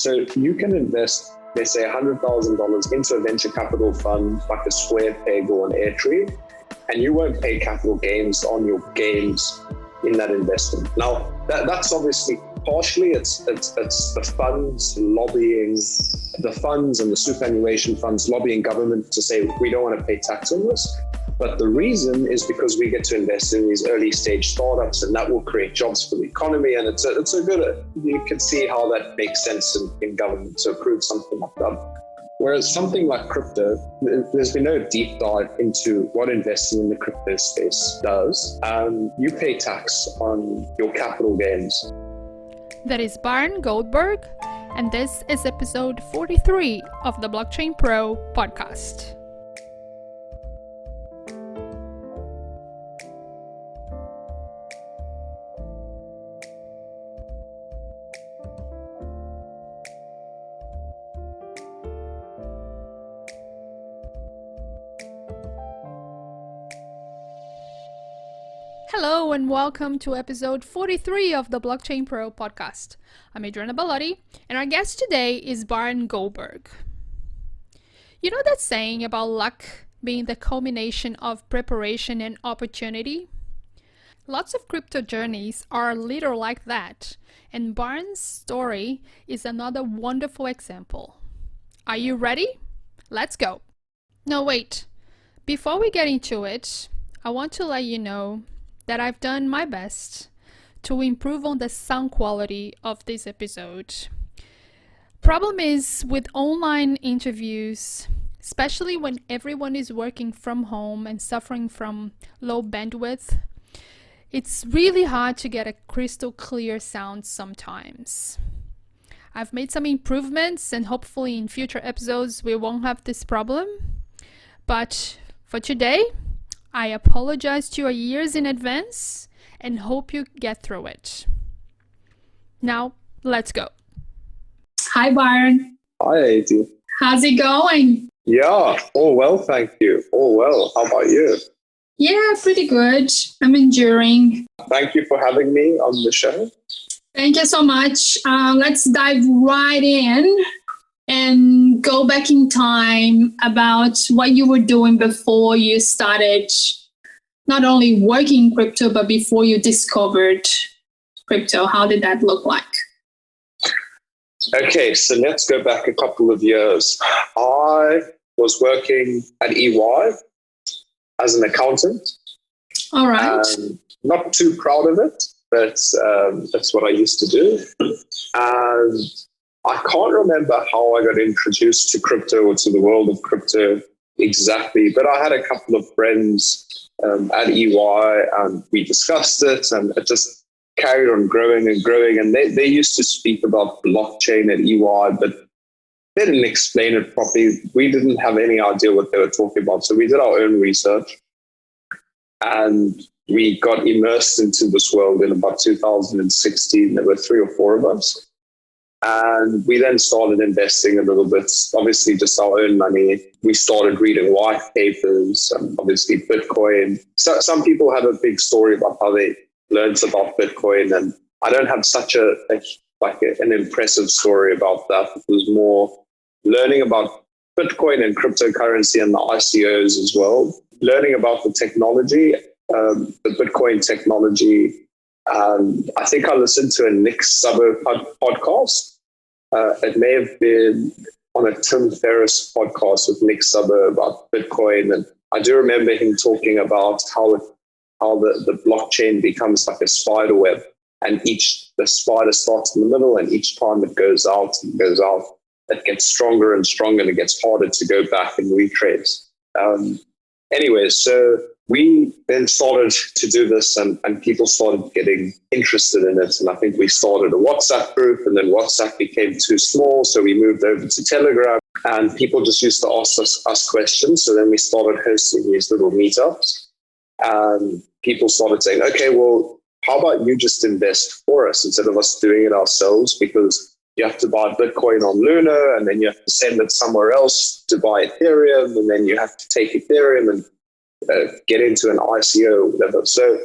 So you can invest, let's say $100,000 into a venture capital fund like a Square Peg or an Airtree, and you won't pay capital gains on your gains in that investment. Now, that's obviously partially it's the funds lobbying, the funds and the superannuation funds lobbying government to say we don't want to pay tax on this. But the reason is because we get to invest in these early stage startups, and that will create jobs for the economy. And it's a good, you can see how that makes sense in government to approve something like that. Whereas something like crypto, there's been no deep dive into what investing in the crypto space does. You pay tax on your capital gains. That is Byron Goldberg, and this is episode 43 of the Blockchain Pro podcast. Hello and welcome to episode 43 of the Blockchain Pro podcast. I'm Adriana and our guest today is Byron Goldberg. You know that saying about luck being the culmination of preparation and opportunity? Lots of crypto journeys are a little like that, and Byron's story is another wonderful example. Are you ready? Let's go. No, wait. Before we get into it, I want to let you know that I've done my best to improve on the sound quality of this episode. Problem is with online interviews, especially when everyone is working from home and suffering from low bandwidth, it's really hard to get a crystal clear sound sometimes. I've made some improvements and hopefully in future episodes we won't have this problem. But for today, I apologize to your ears in advance and hope you get through it. Now, let's go. Hi, Byron. Hi, Adi. How's it going? Yeah, all well, thank you. All well. How about you? Yeah, pretty good. I'm enduring. Thank you for having me on the show. Thank you so much. Let's dive right in and go back in time about what you were doing before you started not only working in crypto, but before you discovered crypto. How did that look like? Okay, so let's go back a couple of years. I was working at EY as an accountant. All right. Not too proud of it, but that's what I used to do. And I can't remember how I got introduced to crypto or to the world of crypto exactly, but I had a couple of friends at EY and we discussed it, and it just carried on growing and growing. And they used to speak about blockchain at EY, but they didn't explain it properly. We didn't have any idea what they were talking about. So we did our own research and we got immersed into this world in about 2016. There were 3 or 4 of us. And we then started investing a little bit, obviously just our own money. We started reading white papers and obviously Bitcoin. So some people have a big story about how they learned about Bitcoin. And I don't have such an impressive story about that. It was more learning about Bitcoin and cryptocurrency and the ICOs as well. Learning about the technology, the Bitcoin technology. I think I listened to a Nick Szabo podcast. It may have been on a Tim Ferriss podcast with Nick Szabo about Bitcoin. And I do remember him talking about how the blockchain becomes like a spider web, and the spider starts in the middle, and each time it goes out, it gets stronger and stronger, and it gets harder to go back and retrace. Anyway, so we then started to do this, and people started getting interested in it. And I think we started a WhatsApp group, and then WhatsApp became too small. So we moved over to Telegram, and people just used to ask us questions. So then we started hosting these little meetups, and people started saying, okay, well, how about you just invest for us instead of us doing it ourselves? Because you have to buy Bitcoin on Luno, and then you have to send it somewhere else to buy Ethereum, and then you have to take Ethereum and get into an ICO or whatever. So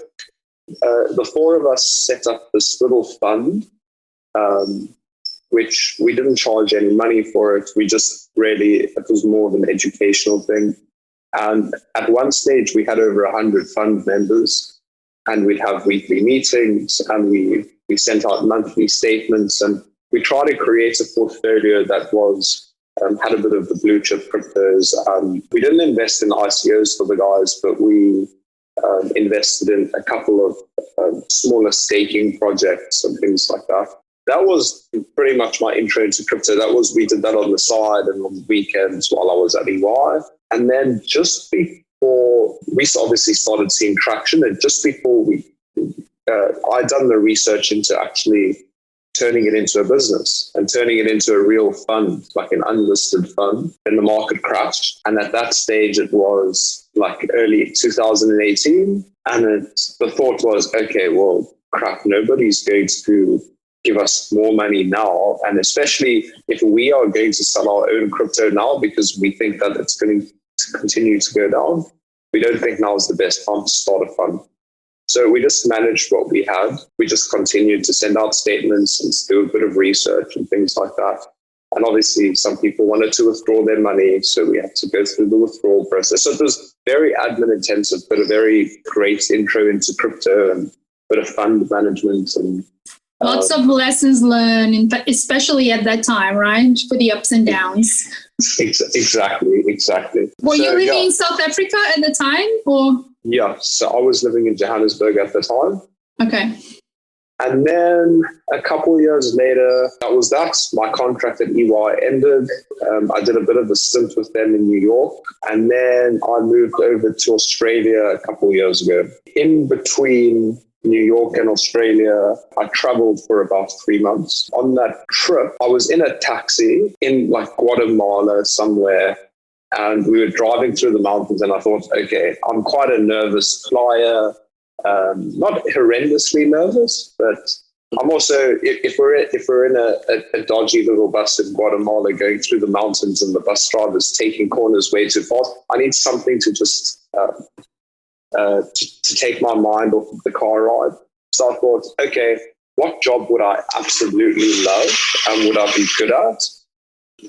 the 4 of us set up this little fund which we didn't charge any money for it. We just it was more of an educational thing. And at one stage, we had over 100 fund members, and we'd have weekly meetings, and we sent out monthly statements, and we tried to create a portfolio that was had a bit of the blue chip cryptos. We didn't invest in ICOs for the guys, but we invested in a couple of smaller staking projects and things like that. That was pretty much my intro into crypto. We did that on the side and on the weekends while I was at EY. And then just before we obviously started seeing traction, and just before I'd done the research into actually turning it into a business and turning it into a real fund, like an unlisted fund, and the market crashed. And at that stage, it was like early 2018. And the thought was, okay, well, crap, nobody's going to give us more money now. And especially if we are going to sell our own crypto now because we think that it's going to continue to go down, we don't think now is the best time to start a fund. So we just managed what we had. We just continued to send out statements and do a bit of research and things like that. And obviously some people wanted to withdraw their money, so we had to go through the withdrawal process. So it was very admin intensive, but a very great intro into crypto and a bit of fund management and lots of lessons learned, especially at that time, right? For the ups and downs. Exactly. Were you living in South Africa at the time, or? Yeah, so I was living in Johannesburg at the time. Okay. And then a couple of years later, that was that. My contract at EY ended. I did a bit of a stint with them in New York. And then I moved over to Australia a couple of years ago. In between New York and Australia, I traveled for about 3 months. On that trip, I was in a taxi in like Guatemala somewhere, and we were driving through the mountains, and I thought, okay, I'm quite a nervous flyer, not horrendously nervous, but I'm also, if we're in a dodgy little bus in Guatemala going through the mountains and the bus driver's taking corners way too fast, I need something to just to take my mind off of the car ride. So I thought, okay, what job would I absolutely love and would I be good at?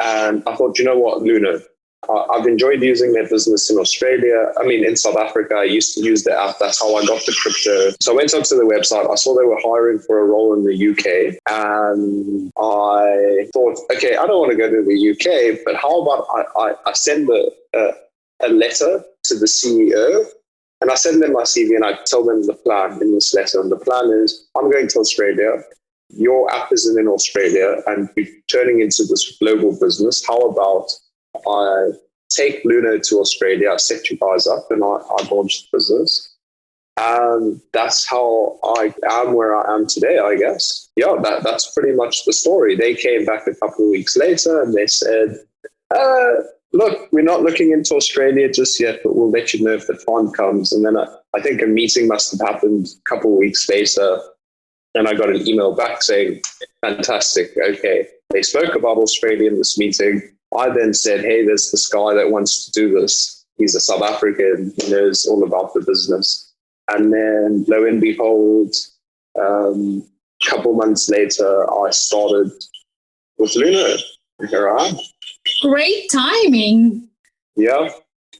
And I thought, you know what, Luno. I've enjoyed using their business in in South Africa. I used to use the app. That's how I got the crypto. So I went onto the website. I saw they were hiring for a role in the UK. And I thought, okay, I don't want to go to the UK, but how about I send a letter to the CEO, and I send them my CV and I tell them the plan in this letter. And the plan is, I'm going to Australia. Your app isn't in Australia and we're turning into this global business. How about I take Luno to Australia, I set you guys up, and I launched the business. And that's how I am where I am today, I guess. Yeah, that's pretty much the story. They came back a couple of weeks later and they said, look, we're not looking into Australia just yet, but we'll let you know if the time comes. And then I think a meeting must have happened a couple of weeks later. And I got an email back saying, fantastic, okay. They spoke about Australia in this meeting. I then said, hey, there's this guy that wants to do this. He's a South African. He knows all about the business. And then lo and behold, a couple months later, I started with Luno. Here I am. Great timing. Yeah.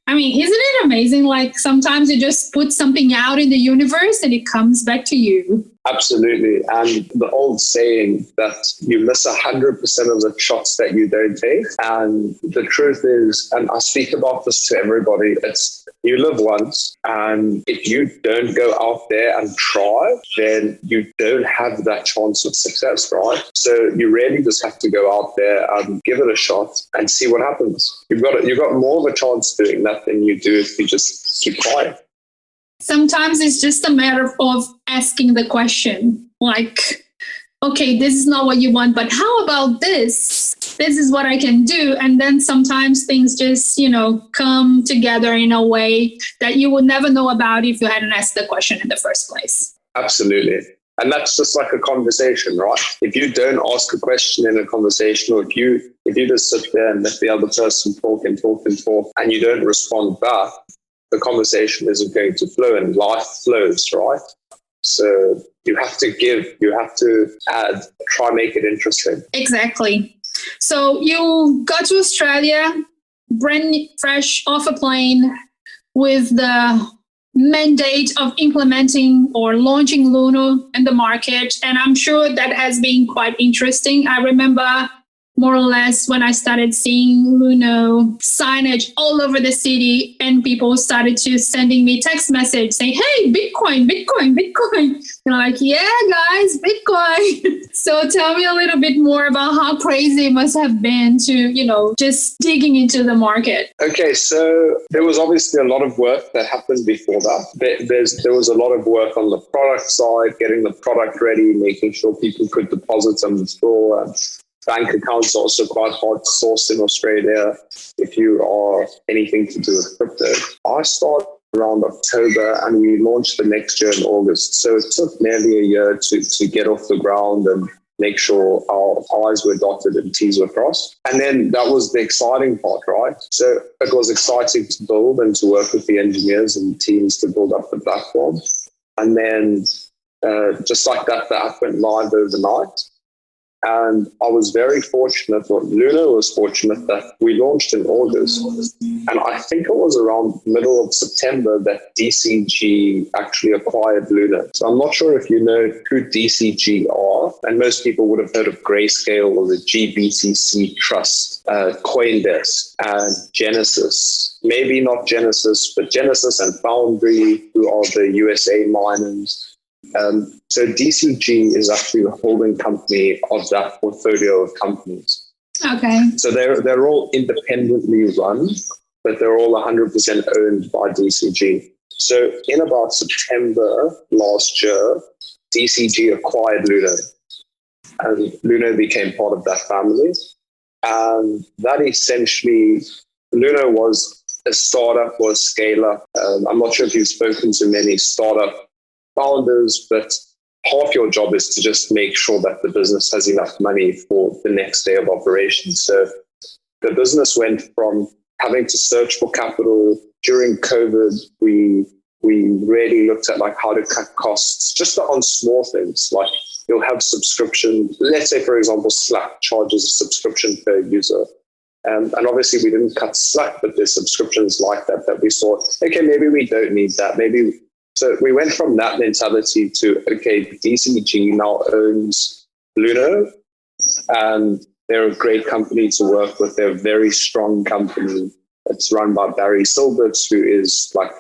I mean, isn't it amazing? Like sometimes you just put something out in the universe and it comes back to you. Absolutely. And the old saying that you miss 100% of the shots that you don't take. And the truth is, and I speak about this to everybody, it's you live once, and if you don't go out there and try, then you don't have that chance of success, right? So you really just have to go out there and give it a shot and see what happens. You've got more of a chance doing that than you do if you just keep trying. Sometimes it's just a matter of asking the question, like, okay, this is not what you want, but how about this? This is what I can do. And then sometimes things just, come together in a way that you would never know about if you hadn't asked the question in the first place. Absolutely. And that's just like a conversation, right? If you don't ask a question in a conversation, or if you just sit there and let the other person talk and talk and talk, and you don't respond back, the conversation isn't going to flow, and life flows, right? So You have to give, you have to add, try make it interesting. Exactly. So you got to Australia, brand fresh off a plane, with the mandate of implementing or launching Luno in the market. And I'm sure that has been quite interesting. I remember more or less when I started seeing Luno signage all over the city, and people started to sending me text message saying, hey, Bitcoin, Bitcoin, Bitcoin. And I'm like, yeah, guys, Bitcoin. So tell me a little bit more about how crazy it must have been to, just digging into the market. Okay, so there was obviously a lot of work that happened before that. There was a lot of work on the product side, getting the product ready, making sure people could deposit and withdraw. Bank accounts are also quite hard to source in Australia if you are anything to do with crypto. I started around October and we launched the next year in August. So it took nearly a year to get off the ground and make sure our I's were dotted and T's were crossed. And then that was the exciting part, right? So it was exciting to build and to work with the engineers and teams to build up the platform. And then just like that, the app went live overnight. And I was very fortunate, or Luno was fortunate, that we launched in August. And I think it was around middle of September that DCG actually acquired Luno. So I'm not sure if you know who DCG are. And most people would have heard of Grayscale or the GBTC Trust, Coindesk, and Genesis. Maybe not Genesis, but Genesis and Foundry, who are the USA miners. So DCG is actually the holding company of that portfolio of companies. Okay. So they're all independently run, but they're all 100% owned by DCG. So in about September last year, DCG acquired Luno, and Luno became part of that family. And that essentially, Luno was a startup or a scale-up. I'm not sure if you've spoken to many startup founders, but half your job is to just make sure that the business has enough money for the next day of operations. So the business went from having to search for capital. During COVID, we really looked at like how to cut costs just on small things. Like you'll have subscription. Let's say, for example, Slack charges a subscription per user. And obviously we didn't cut Slack, but there's subscriptions like that we saw, okay, maybe we don't need that. So we went from that mentality to, okay, DCG now owns Luno, and they're a great company to work with. They're a very strong company. It's run by Barry Silbert, who is like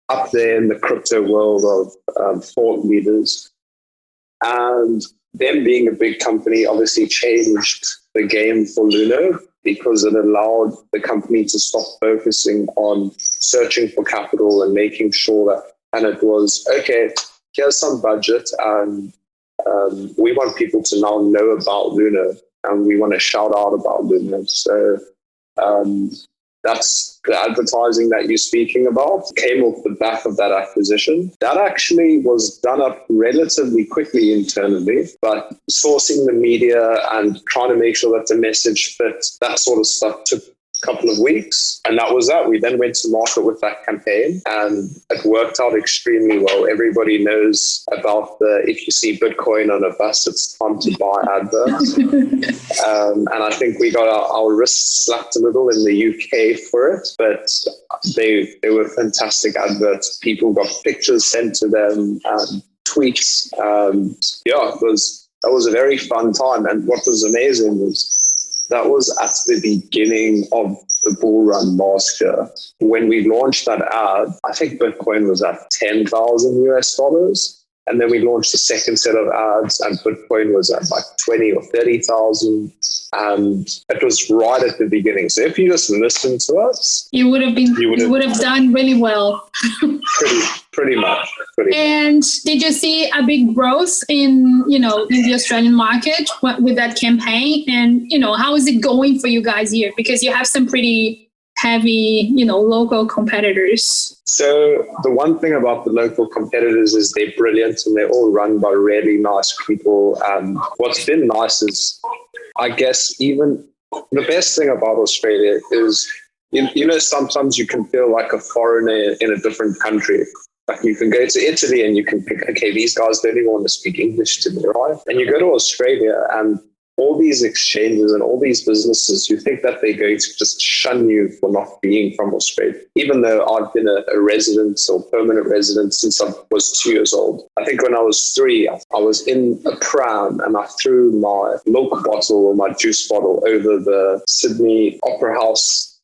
up there in the crypto world of thought leaders. And them being a big company obviously changed the game for Luno, because it allowed the company to stop focusing on searching for capital and making sure that, and it was, okay, here's some budget, and we want people to now know about Luno, and we want to shout out about Luno. So that's the advertising that you're speaking about came off the back of that acquisition. That actually was done up relatively quickly internally, but sourcing the media and trying to make sure that the message fits, that sort of stuff took a couple of weeks. And that was that. We then went to market with that campaign, and it worked out extremely well. Everybody knows about if you see Bitcoin on a bus, it's time to buy adverts. And I think we got our wrists slapped a little in the UK for it, but they were fantastic adverts. People got pictures sent to them, tweets. That was a very fun time. And what was amazing was that was at the beginning of the bull run last year. When we launched that ad, I think Bitcoin was at $10,000 US. And then we launched the second set of ads, and Bitcoin was at like 20 or 30,000. And it was right at the beginning. So if you just listened to us, you would have done really well. pretty much. And did you see a big growth in the Australian market with that campaign? And, how is it going for you guys here? Because you have some pretty heavy, local competitors. So the one thing about the local competitors is they're brilliant and they're all run by really nice people. What's been nice is, I guess, even the best thing about Australia is, sometimes you can feel like a foreigner in a different country. Like you can go to Italy and you can pick, okay, these guys don't even want to speak English to me, right? And you go to Australia and all these exchanges and all these businesses, you think that they're going to just shun you for not being from Australia, even though I've been a resident or permanent resident since I was 2 years old. I think when I was 3, I was in a pram and I threw my milk bottle or my juice bottle over the Sydney Opera House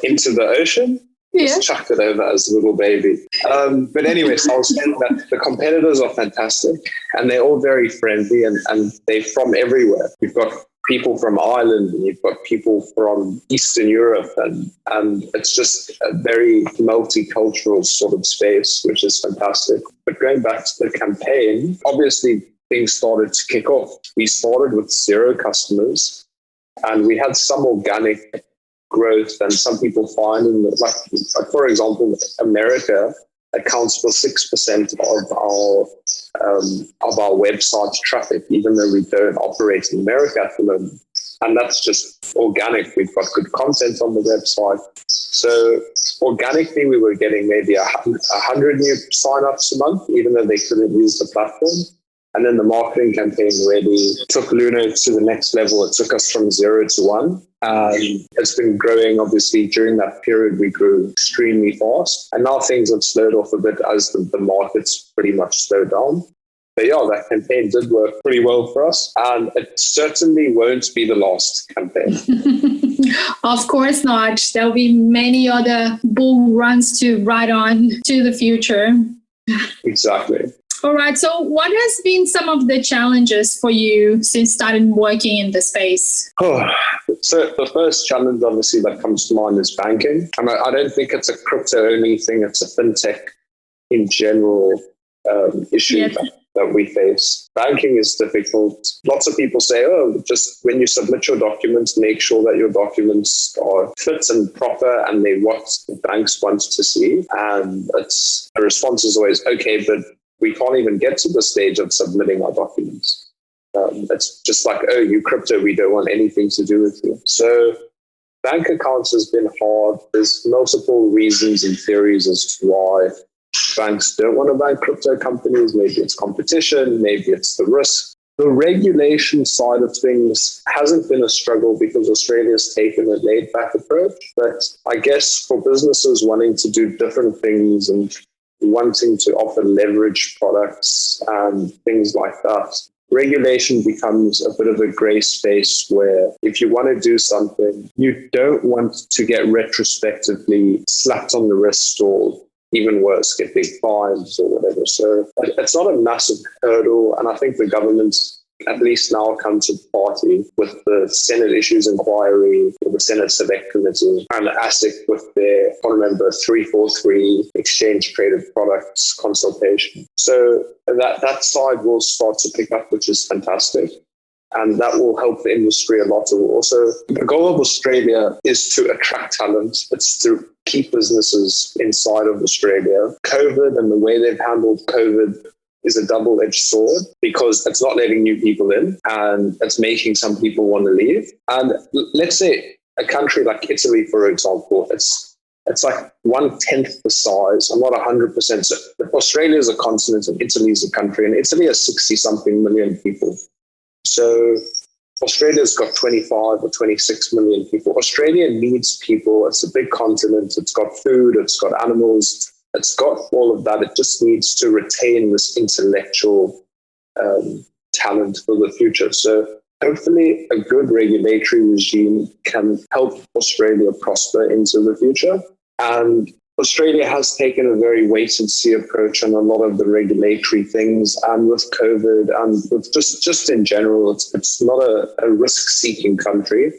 into the ocean. Just chucked it over as a little baby. But anyway, so I was saying that the competitors are fantastic and they're all very friendly and they're from everywhere. You've got people from Ireland and you've got people from Eastern Europe and it's just a very multicultural sort of space, which is fantastic. But going back to the campaign, obviously things started to kick off. We started with 0 customers and we had some organic growth, and some people find like for example, America accounts for 6% of our website traffic, even though we don't operate in America at the moment. And that's just organic. We've got good content on the website. So organically, we were getting maybe 100 new signups a month, even though they couldn't use the platform. And then the marketing campaign really took Luno to the next level. It took us from 0 to 1. It's been growing, obviously. During that period, we grew extremely fast. And now things have slowed off a bit as the market's pretty much slowed down. But yeah, that campaign did work pretty well for us. And it certainly won't be the last campaign. Of course not. There'll be many other bull runs to ride on to the future. Exactly. All right. So what has been some of the challenges for you since starting working in the space? So the first challenge, obviously, that comes to mind is banking. And I don't think it's a crypto-only thing. It's a fintech in general issue that we face. Banking is difficult. Lots of people say, just when you submit your documents, make sure that your documents are fit and proper and they're what the banks want to see. And the response is always, okay, but we can't even get to the stage of submitting our documents. It's just like, you crypto, we don't want anything to do with you. So bank accounts has been hard. There's multiple reasons and theories as to why banks don't want to bank crypto companies. Maybe it's competition, maybe it's the risk. The regulation side of things hasn't been a struggle because Australia's taken a laid-back approach. But I guess for businesses wanting to do different things and wanting to offer leverage products and things like that, regulation becomes a bit of a gray space where if you want to do something, you don't want to get retrospectively slapped on the wrist or even worse, get big fines or whatever. So it's not a massive hurdle. And I think the government at least now come to the party with the Senate Issues Inquiry, or the Senate Select Committee, and ASIC with their, I can't remember, 343 Exchange Traded Products consultation. So that side will start to pick up, which is fantastic. And that will help the industry a lot. Also, the goal of Australia is to attract talent. It's to keep businesses inside of Australia. COVID and the way they've handled COVID is a double-edged sword because it's not letting new people in and it's making some people want to leave. And let's say a country like Italy, for example, it's like 1/10 the size. I'm not 100%. So Australia is a continent and Italy is a country, and Italy has 60-something million people. So Australia's got 25 or 26 million people. Australia needs people. It's a big continent. It's got food. It's got animals. It's got all of that. It just needs to retain this intellectual talent for the future. So hopefully a good regulatory regime can help Australia prosper into the future. And Australia has taken a very wait-and-see approach on a lot of the regulatory things, and with COVID and with just in general, it's not a risk-seeking country.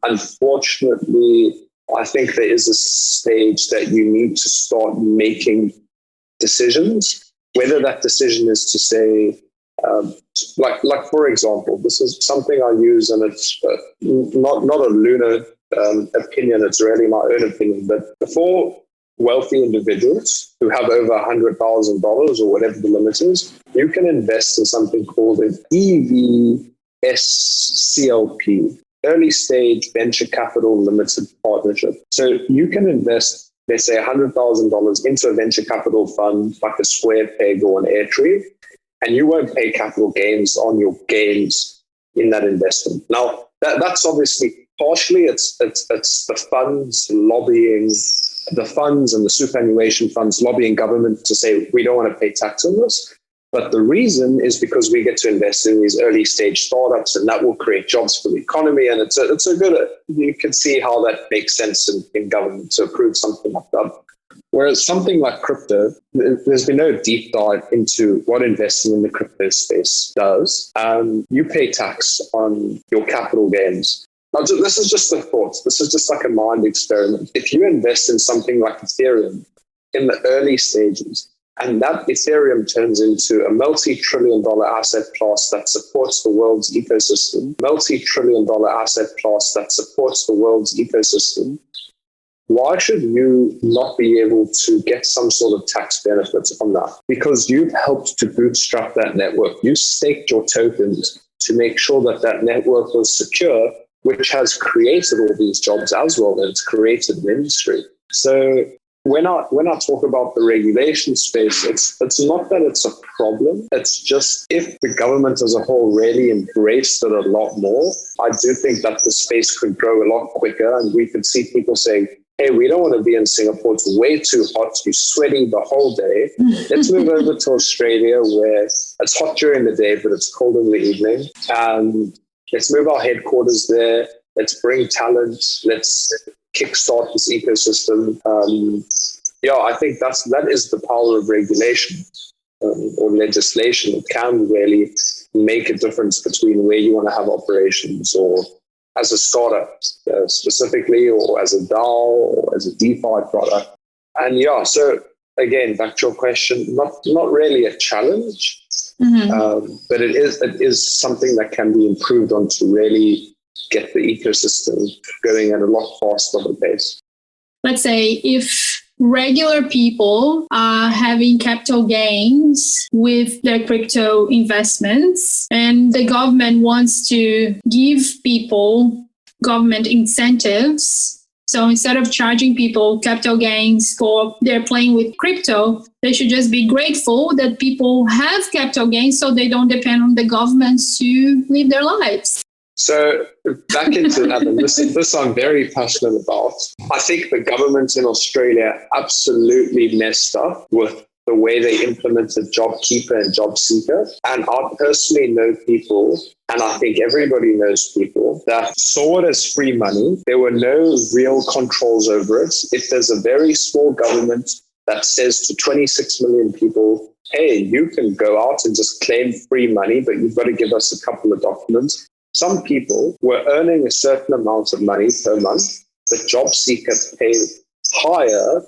Unfortunately, I think there is a stage that you need to start making decisions, whether that decision is to say, like for example, this is something I use, and it's not a Luno opinion, it's really my own opinion, but for wealthy individuals who have over $100,000 or whatever the limit is, you can invest in something called an EVSCLP, Early Stage Venture Capital Limited Partnership. So you can invest let's say $100,000 into a venture capital fund like a Square Peg or an Airtree, and you won't pay capital gains on your gains in that investment. Now, that's obviously partially it's the funds lobbying, the funds and the superannuation funds lobbying government to say we don't want to pay tax on this. But the reason is because we get to invest in these early stage startups, and that will create jobs for the economy. And it's a good, you can see how that makes sense in government to approve something like that. Whereas something like crypto, there's been no deep dive into what investing in the crypto space does. You pay tax on your capital gains. Now, this is just a thought. This is just like a mind experiment. If you invest in something like Ethereum in the early stages, and that Ethereum turns into a multi-trillion-dollar asset class that supports the world's ecosystem, why should you not be able to get some sort of tax benefits on that? Because you've helped to bootstrap that network. You staked your tokens to make sure that that network was secure, which has created all these jobs as well, and it's created an industry. So when I talk about the regulation space, it's not that it's a problem. It's just if the government as a whole really embraced it a lot more, I do think that the space could grow a lot quicker, and we could see people saying, hey, we don't want to be in Singapore. It's way too hot. You're sweating the whole day. Let's move over to Australia where it's hot during the day, but it's cold in the evening. And let's move our headquarters there. Let's bring talent. Let's kickstart this ecosystem. I think that is the power of regulation or legislation. It can really make a difference between where you want to have operations, or as a startup specifically, or as a DAO, or as a DeFi product. And so again, back to your question, not really a challenge, but it is something that can be improved on to really get the ecosystem going at a lot faster of a pace. Let's say if regular people are having capital gains with their crypto investments, and the government wants to give people government incentives. So instead of charging people capital gains for they're playing with crypto, they should just be grateful that people have capital gains so they don't depend on the governments to live their lives. So back into that, and this I'm very passionate about. I think the government in Australia absolutely messed up with the way they implemented JobKeeper and JobSeeker. And I personally know people, and I think everybody knows people, that saw it as free money. There were no real controls over it. If there's a very small government that says to 26 million people, hey, you can go out and just claim free money, but you've got to give us a couple of documents. Some people were earning a certain amount of money per month, but JobSeeker paid higher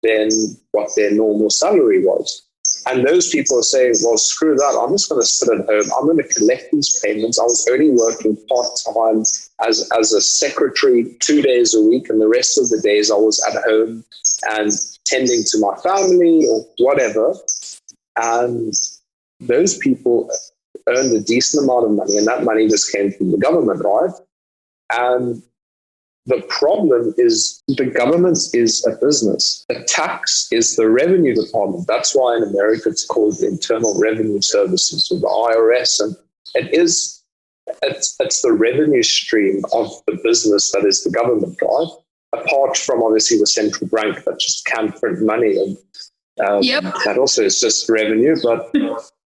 than what their normal salary was. And those people are saying, well, screw that. I'm just going to sit at home. I'm going to collect these payments. I was only working part-time as a secretary 2 days a week, and the rest of the days I was at home and tending to my family or whatever. And those people earned a decent amount of money, and that money just came from the government, right? And the problem is the government is a business. The tax is the revenue department. That's why in America it's called the Internal Revenue Services, or the IRS. And it's the revenue stream of the business that is the government, right? Apart from obviously the central bank that just can't print money. And that also is just revenue. But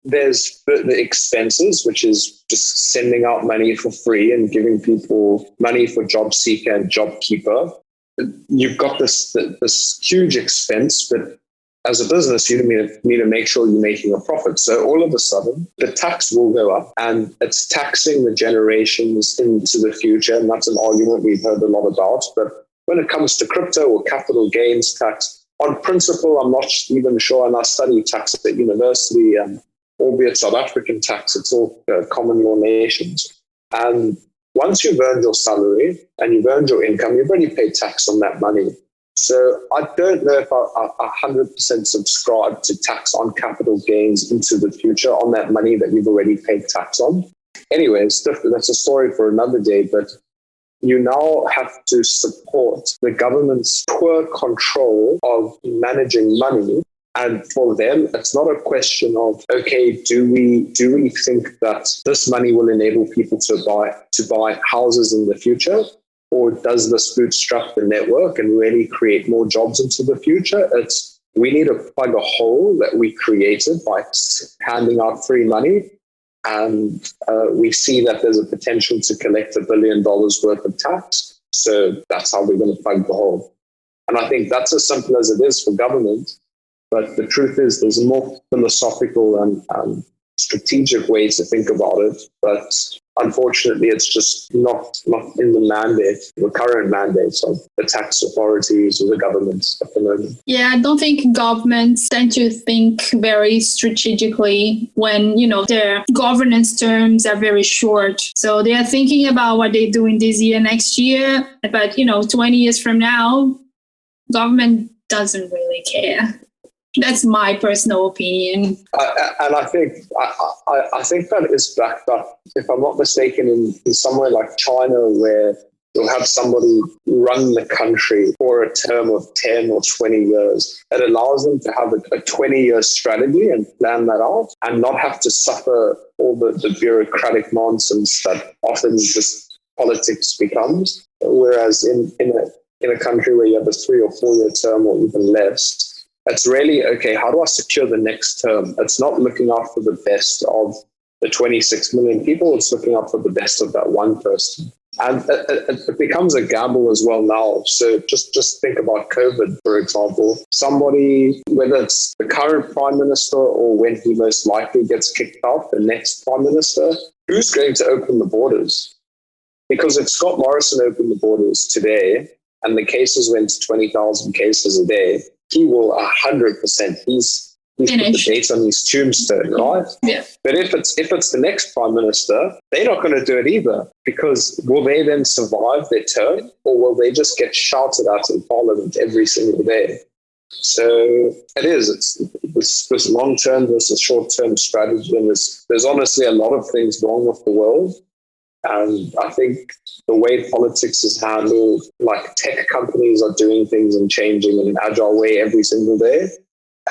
there's the expenses, which is just sending out money for free and giving people money for JobSeeker and JobKeeper. You've got this huge expense, but as a business, you need to make sure you're making a profit. So all of a sudden, the tax will go up, and it's taxing the generations into the future. And that's an argument we've heard a lot about. But when it comes to crypto or capital gains tax, on principle, I'm not even sure. And I study tax at university, and albeit South African tax, it's all common law nations. And once you've earned your salary and you've earned your income, you've already paid tax on that money. So I don't know if I 100% subscribe to tax on capital gains into the future on that money that you've already paid tax on. Anyways, that's a story for another day. But you now have to support the government's poor control of managing money. And for them, it's not a question of, okay, do we think that this money will enable people to buy houses in the future? Or does this bootstrap the network and really create more jobs into the future? We need to plug a hole that we created by handing out free money. And we see that there's a potential to collect $1 billion worth of tax. So that's how we're going to plug the hole. And I think that's as simple as it is for government. But the truth is there's a more philosophical and strategic way to think about it. But unfortunately, it's just not in the current mandates of the tax authorities or the government at the moment. Yeah, I don't think governments tend to think very strategically when, their governance terms are very short. So they are thinking about what they're doing this year, next year. But, 20 years from now, government doesn't really care. That's my personal opinion. And I think that is backed up, if I'm not mistaken, in somewhere like China, where you'll have somebody run the country for a term of 10 or 20 years. It allows them to have a 20-year strategy and plan that out and not have to suffer all the bureaucratic nonsense that often just politics becomes. Whereas in a country where you have a 3 or 4 year term or even less, it's really, okay, how do I secure the next term? It's not looking out for the best of the 26 million people. It's looking out for the best of that one person. And it becomes a gamble as well now. So just think about COVID, for example. Somebody, whether it's the current prime minister or when he most likely gets kicked out, the next prime minister, who's going to open the borders? Because if Scott Morrison opened the borders today and the cases went to 20,000 cases a day, he will 100%. He's put the date on his tombstone, right? Yeah. But if it's the next prime minister, they're not going to do it either, because will they then survive their term, or will they just get shouted at in Parliament every single day? So it's this long-term versus short-term strategy, and there's honestly a lot of things wrong with the world. And I think the way politics is handled, like tech companies are doing things and changing in an agile way every single day,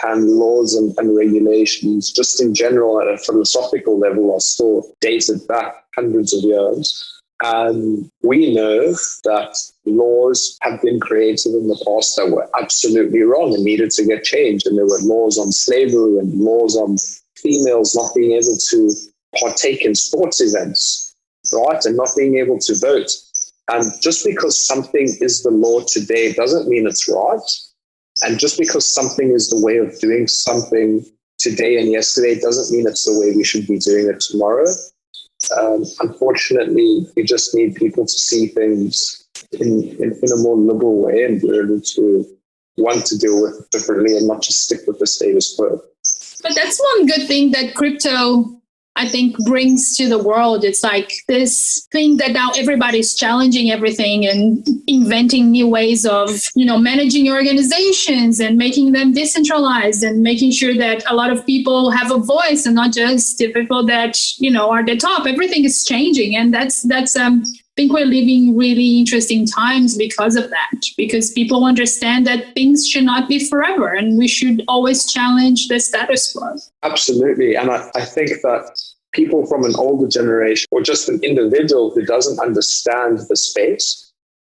and laws and regulations, just in general at a philosophical level, are still dated back hundreds of years. And we know that laws have been created in the past that were absolutely wrong and needed to get changed. And there were laws on slavery and laws on females not being able to partake in sports events, right, and not being able to vote. And just because something is the law today doesn't mean it's right. And just because something is the way of doing something today and yesterday doesn't mean it's the way we should be doing it tomorrow. Unfortunately, we just need people to see things in a more liberal way and be able to want to deal with it differently and not just stick with the status quo. But that's one good thing that crypto, I think, brings to the world. It's like this thing that now everybody's challenging everything and inventing new ways of, managing organizations and making them decentralized and making sure that a lot of people have a voice and not just the people that, are the top. Everything is changing. And that's I think we're living really interesting times because of that, because people understand that things should not be forever and we should always challenge the status quo. Absolutely. And I think that people from an older generation or just an individual who doesn't understand the space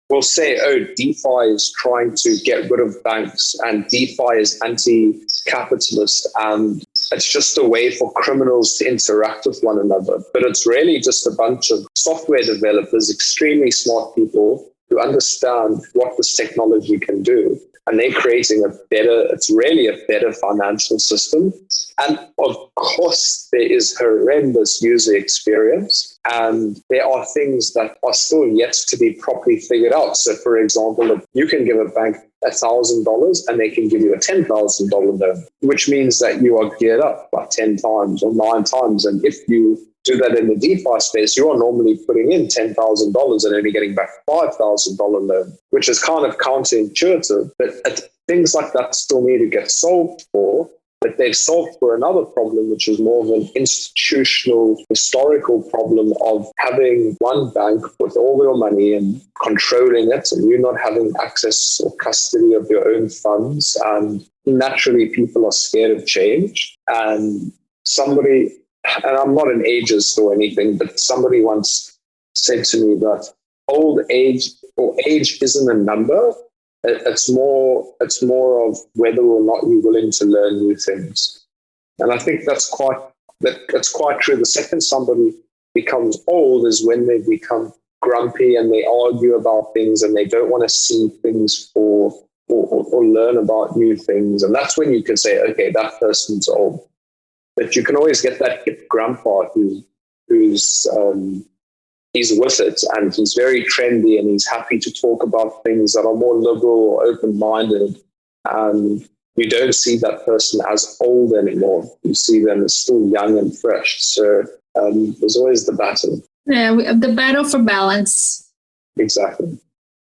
will say, oh, DeFi is trying to get rid of banks and DeFi is anti-capitalist and it's just a way for criminals to interact with one another. But it's really just a bunch of software developers, extremely smart people who understand what this technology can do. And they're creating it's really a better financial system. And of course, there is horrendous user experience. And there are things that are still yet to be properly figured out. So, for example, you can give a bank $1,000 and they can give you a $10,000 loan, which means that you are geared up by 10 times or 9 times. And if you do that in the DeFi space, you are normally putting in $10,000 and only getting back $5,000 loan, which is kind of counterintuitive. But things like that still need to get solved for. But they've solved for another problem, which is more of an institutional, historical problem of having one bank with all your money and controlling it, and you not having access or custody of your own funds. And naturally, people are scared of change. And somebody, and I'm not an ageist or anything, but somebody once said to me that old age or age isn't a number. It's more of whether or not you're willing to learn new things. And I think that's quite true. The second somebody becomes old is when they become grumpy and they argue about things and they don't want to see things or learn about new things. And that's when you can say, okay, that person's old. But you can always get that hip grandpa who's he's with it and he's very trendy and he's happy to talk about things that are more liberal or open-minded. And you don't see that person as old anymore. You see them as still young and fresh. So there's always the battle. Yeah, the battle for balance. Exactly.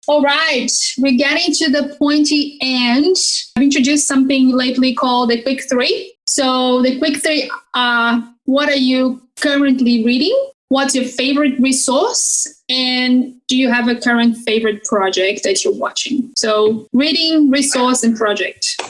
All right, we're getting to the pointy end. I've introduced something lately called the Quick Three. So the Quick Three are, what are you currently reading? What's your favorite resource? And do you have a current favorite project that you're watching? So reading, resource, and project.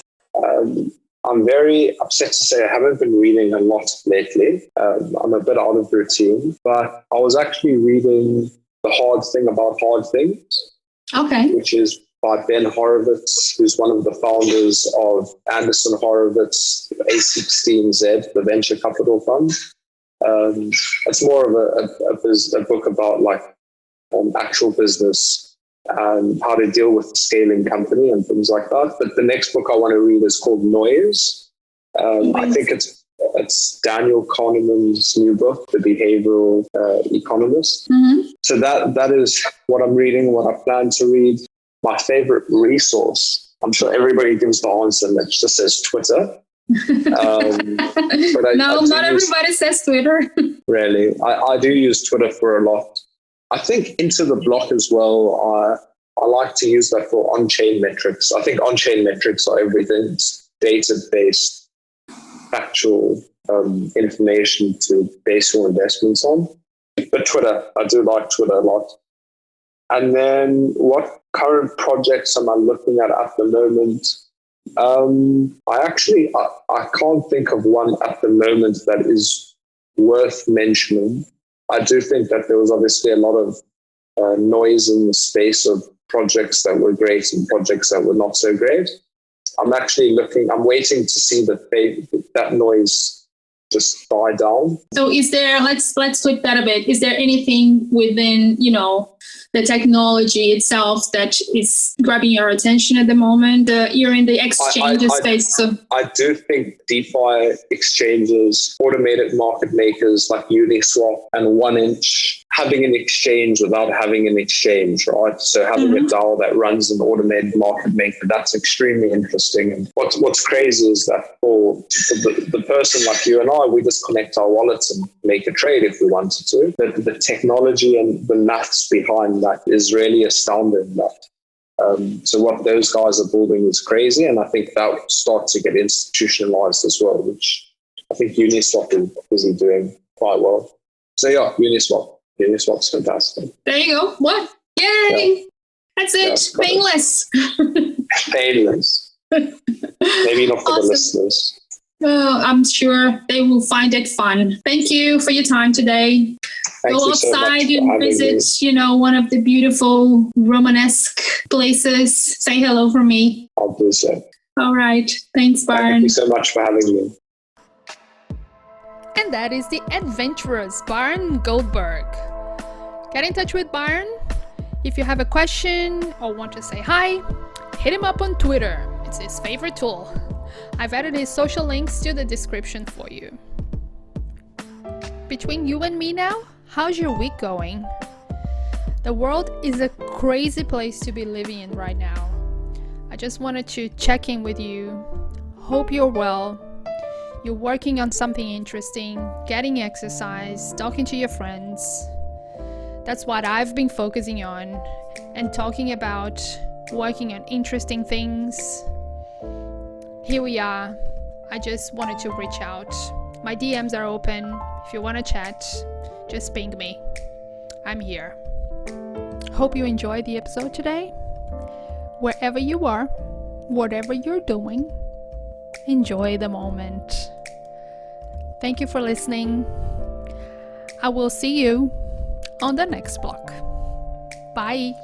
I'm very upset to say I haven't been reading a lot lately. I'm a bit out of routine, but I was actually reading The Hard Thing About Hard Things, Okay. which is by Ben Horowitz, who's one of the founders of Anderson Horowitz, A16Z, the venture capital fund. It's more of a book about like actual business and how to deal with scaling company and things like that. But the next book I want to read is called Noise. I think it's Daniel Kahneman's new book, The Behavioral Economist. Mm-hmm. So that is what I'm reading, what I plan to read. My favorite resource, I'm sure everybody gives the answer and it just says Twitter. But not everybody says Twitter. Really, I do use Twitter for a lot. I think Into the Block as well. I like to use that for on-chain metrics. I think on-chain metrics are everything. It's data-based, factual information to base your investments on. But Twitter, I do like Twitter a lot. And then what current projects am I looking at the moment? I can't think of one at the moment that is worth mentioning. I do think that there was obviously a lot of noise in the space of projects that were great and projects that were not so great. I'm waiting to see that noise just die down. So is there, let's flip that a bit. Is there anything within, the technology itself that is grabbing your attention at the moment? You're in the exchanges space. So I do think DeFi exchanges, automated market makers like Uniswap and 1inch, having an exchange without having an exchange, right? So having a DAO that runs an automated market maker, that's extremely interesting. And what's crazy is that for the person like you and I, we just connect our wallets and make a trade if we wanted to. But the technology and the maths behind that is really astounding. So what those guys are building is crazy, and I think that will start to get institutionalized as well, which I think Uniswap is busy doing quite well. So yeah, Uniswap's fantastic. There you go. What? Yay! Yeah. That's it. Yeah, painless. Painless. Maybe not for the listeners. Well, I'm sure they will find it fun. Thank you for your time today. Go outside and visit, one of the beautiful Romanesque places. Say hello for me. I'll do so. All right. Thanks, Byron. Thank you so much for having me. And that is the adventurous Byron Goldberg. Get in touch with Byron. If you have a question or want to say hi, hit him up on Twitter. It's his favorite tool. I've added his social links to the description for you. Between you and me now, how's your week going? The world is a crazy place to be living in right now. I just wanted to check in with you. Hope you're well. You're working on something interesting, getting exercise, talking to your friends. That's what I've been focusing on and talking about, working on interesting things. Here we are. I just wanted to reach out. My DMs are open. If you want to chat, just ping me. I'm here. Hope you enjoyed the episode today. Wherever you are, whatever you're doing, enjoy the moment. Thank you for listening. I will see you on the next block. Bye.